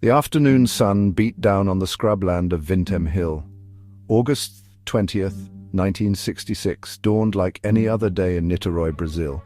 The afternoon sun beat down on the scrubland of Vintém Hill. August 20th, 1966, dawned like any other day in Niterói, Brazil.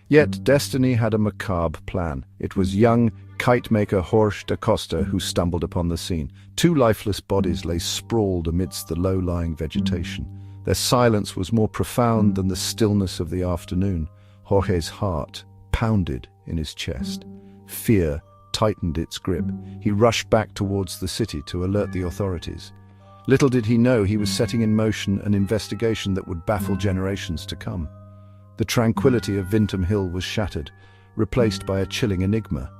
Yet destiny had a macabre plan. It was young kite-maker Jorge da Costa who stumbled upon the scene. Two lifeless bodies lay sprawled amidst the low-lying vegetation. Their silence was more profound than the stillness of the afternoon. Jorge's heart pounded in his chest. Fear tightened its grip. He rushed back towards the city to alert the authorities. Little did he know he was setting in motion an investigation that would baffle generations to come. The tranquility of Vintém Hill was shattered, replaced by a chilling enigma.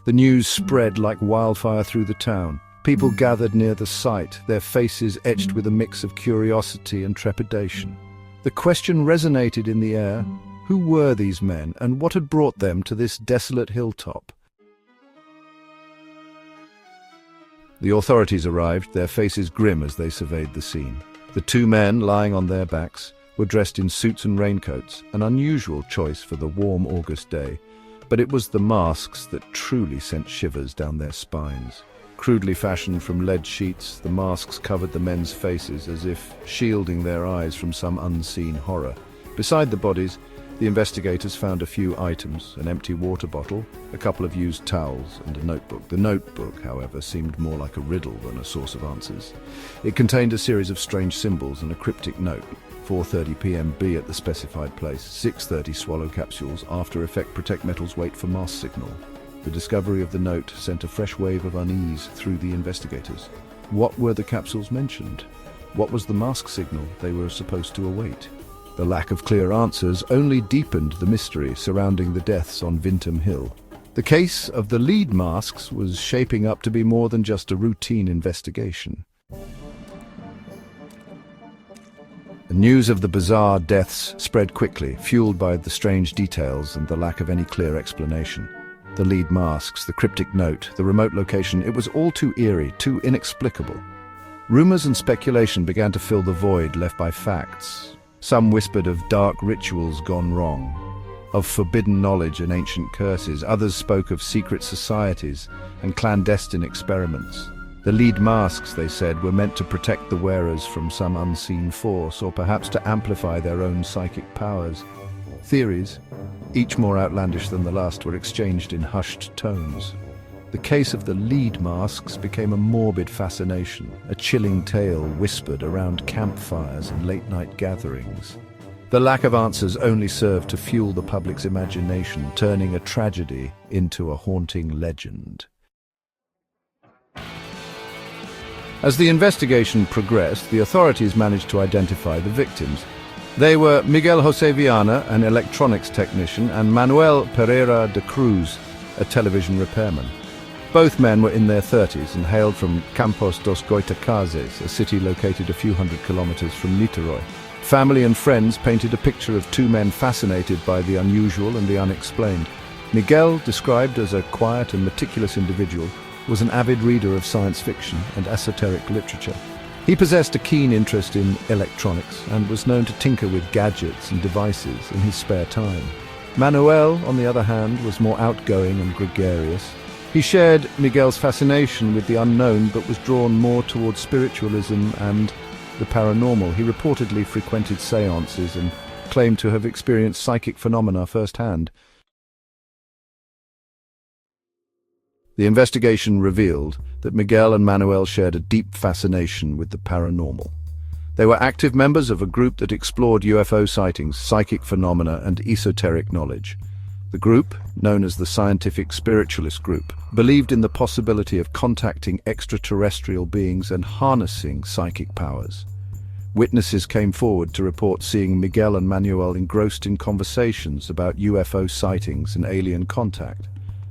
The news spread like wildfire through the town. People gathered near the site, their faces etched with a mix of curiosity and trepidation. The question resonated in the air: who were these men, and what had brought them to this desolate hilltop? The authorities arrived, their faces grim as they surveyed the scene. The two men, lying on their backs, were dressed in suits and raincoats, an unusual choice for the warm August day. But it was the masks that truly sent shivers down their spines. Crudely fashioned from lead sheets, the masks covered the men's faces as if shielding their eyes from some unseen horror. Beside the bodies, the investigators found a few items: an empty water bottle, a couple of used towels, and a notebook. The notebook, however, seemed more like a riddle than a source of answers. It contained a series of strange symbols and a cryptic note: 4:30 p.m. be at the specified place, 6:30 swallow capsules, after effect protect metals, wait for mass signal. The discovery of the note sent a fresh wave of unease through the investigators. What were the capsules mentioned? What was the mask signal they were supposed to await? The lack of clear answers only deepened the mystery surrounding the deaths on Vintém Hill. The case of the lead masks was shaping up to be more than just a routine investigation. The news of the bizarre deaths spread quickly, fueled by the strange details and the lack of any clear explanation. The lead masks, the cryptic note, the remote location, it was all too eerie, too inexplicable. Rumors and speculation began to fill the void left by facts. Some whispered of dark rituals gone wrong, of forbidden knowledge and ancient curses. Others spoke of secret societies and clandestine experiments. The lead masks, they said, were meant to protect the wearers from some unseen force, or perhaps to amplify their own psychic powers. Theories, each more outlandish than the last, were exchanged in hushed tones. The case of the lead masks became a morbid fascination, a chilling tale whispered around campfires and late-night gatherings. The lack of answers only served to fuel the public's imagination, turning a tragedy into a haunting legend. As the investigation progressed, the authorities managed to identify the victims. They were Miguel José Viana, an electronics technician, and Manoel Pereira de Cruz, a television repairman. Both men were in their 30s and hailed from Campos dos Goitacazes, a city located a few hundred kilometers from Niterói. Family and friends painted a picture of two men fascinated by the unusual and the unexplained. Miguel, described as a quiet and meticulous individual, was an avid reader of science fiction and esoteric literature. He possessed a keen interest in electronics and was known to tinker with gadgets and devices in his spare time. Manoel, on the other hand, was more outgoing and gregarious. He shared Miguel's fascination with the unknown, but was drawn more towards spiritualism and the paranormal. He reportedly frequented seances and claimed to have experienced psychic phenomena firsthand. The investigation revealed that Miguel and Manoel shared a deep fascination with the paranormal. They were active members of a group that explored UFO sightings, psychic phenomena, and esoteric knowledge. The group, known as the Scientific Spiritualist Group, believed in the possibility of contacting extraterrestrial beings and harnessing psychic powers. Witnesses came forward to report seeing Miguel and Manoel engrossed in conversations about UFO sightings and alien contact.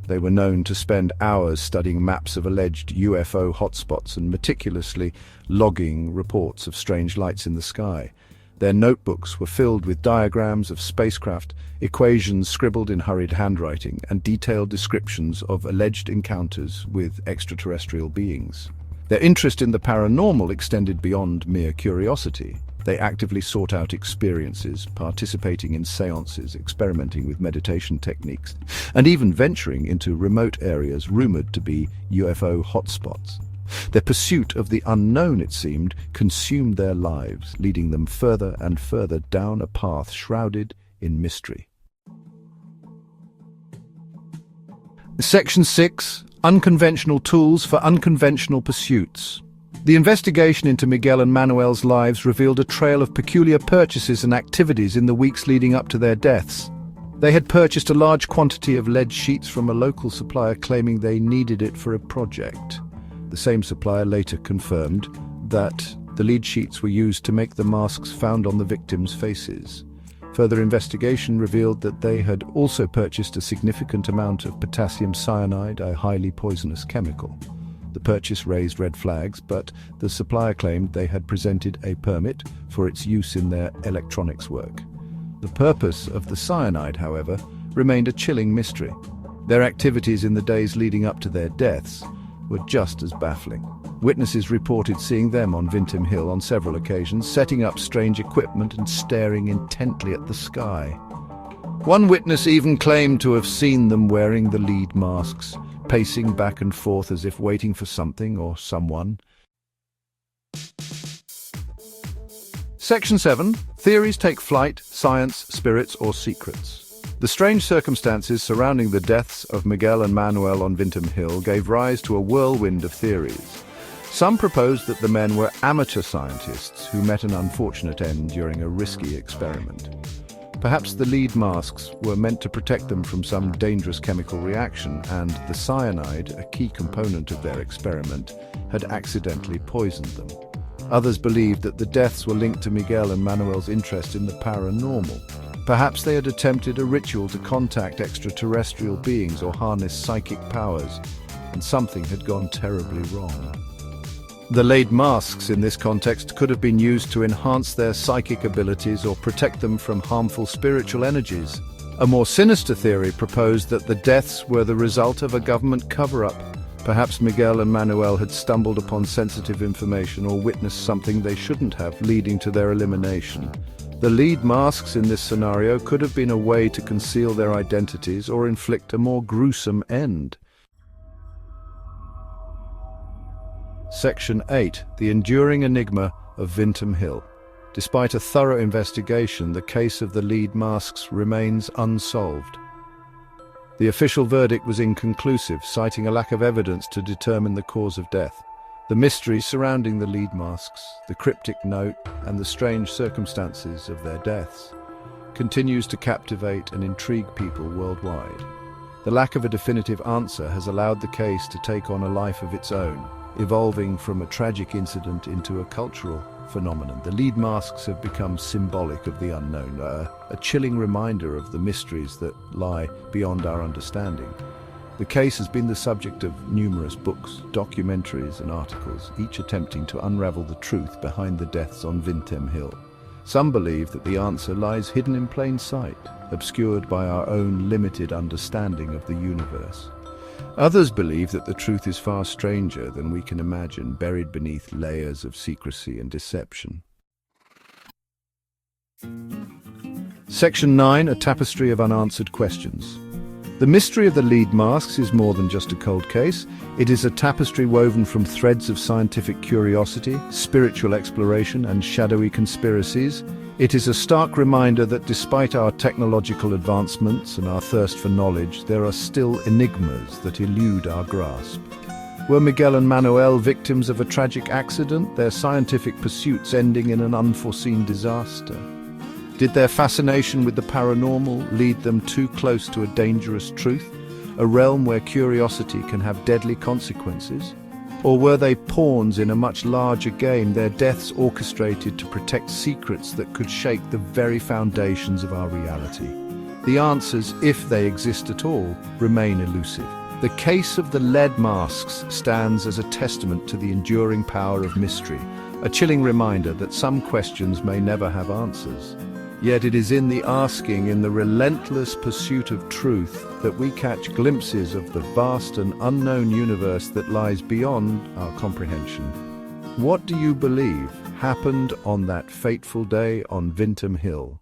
They were known to spend hours studying maps of alleged UFO hotspots and meticulously logging reports of strange lights in the sky. Their notebooks were filled with diagrams of spacecraft, equations scribbled in hurried handwriting, and detailed descriptions of alleged encounters with extraterrestrial beings. Their interest in the paranormal extended beyond mere curiosity. They actively sought out experiences, participating in seances, experimenting with meditation techniques, and even venturing into remote areas rumored to be UFO hotspots. Their pursuit of the unknown, it seemed, consumed their lives, leading them further and further down a path shrouded in mystery. Section 6. Unconventional Tools for Unconventional Pursuits. The investigation into Miguel and Manoel's lives revealed a trail of peculiar purchases and activities in the weeks leading up to their deaths. They had purchased a large quantity of lead sheets from a local supplier, claiming they needed it for a project. The same supplier later confirmed that the lead sheets were used to make the masks found on the victims' faces. Further investigation revealed that they had also purchased a significant amount of potassium cyanide, a highly poisonous chemical. The purchase raised red flags, but the supplier claimed they had presented a permit for its use in their electronics work. The purpose of the cyanide, however, remained a chilling mystery. Their activities in the days leading up to their deaths were just as baffling. Witnesses reported seeing them on Vintém Hill on several occasions, setting up strange equipment and staring intently at the sky. One witness even claimed to have seen them wearing the lead masks, pacing back and forth as if waiting for something or someone. Section 7. Theories take flight, science, spirits, or secrets. The strange circumstances surrounding the deaths of Miguel and Manoel on Vintém Hill gave rise to a whirlwind of theories. Some proposed that the men were amateur scientists who met an unfortunate end during a risky experiment. Perhaps the lead masks were meant to protect them from some dangerous chemical reaction, and the cyanide, a key component of their experiment, had accidentally poisoned them. Others believed that the deaths were linked to Miguel and Manoel's interest in the paranormal. Perhaps they had attempted a ritual to contact extraterrestrial beings or harness psychic powers, and something had gone terribly wrong. The lead masks in this context could have been used to enhance their psychic abilities or protect them from harmful spiritual energies. A more sinister theory proposed that the deaths were the result of a government cover-up. Perhaps Miguel and Manoel had stumbled upon sensitive information or witnessed something they shouldn't have, leading to their elimination. The lead masks in this scenario could have been a way to conceal their identities or inflict a more gruesome end. Section 8. The enduring enigma of Vintém Hill. Despite a thorough investigation, the case of the lead masks remains unsolved. The official verdict was inconclusive, citing a lack of evidence to determine the cause of death. The mystery surrounding the lead masks, the cryptic note, and the strange circumstances of their deaths continues to captivate and intrigue people worldwide. The lack of a definitive answer has allowed the case to take on a life of its own, evolving from a tragic incident into a cultural phenomenon. The lead masks have become symbolic of the unknown, a chilling reminder of the mysteries that lie beyond our understanding. The case has been the subject of numerous books, documentaries, and articles, each attempting to unravel the truth behind the deaths on Vintém Hill. Some believe that the answer lies hidden in plain sight, obscured by our own limited understanding of the universe. Others believe that the truth is far stranger than we can imagine, buried beneath layers of secrecy and deception. Section 9. A tapestry of unanswered questions. The mystery of the lead masks is more than just a cold case. It is a tapestry woven from threads of scientific curiosity, spiritual exploration, and shadowy conspiracies. It is a stark reminder that despite our technological advancements and our thirst for knowledge, there are still enigmas that elude our grasp. Were Miguel and Manoel victims of a tragic accident, their scientific pursuits ending in an unforeseen disaster? Did their fascination with the paranormal lead them too close to a dangerous truth, a realm where curiosity can have deadly consequences? Or were they pawns in a much larger game, their deaths orchestrated to protect secrets that could shake the very foundations of our reality? The answers, if they exist at all, remain elusive. The case of the lead masks stands as a testament to the enduring power of mystery, a chilling reminder that some questions may never have answers. Yet it is in the asking, in the relentless pursuit of truth, that we catch glimpses of the vast and unknown universe that lies beyond our comprehension. What do you believe happened on that fateful day on Vintém Hill?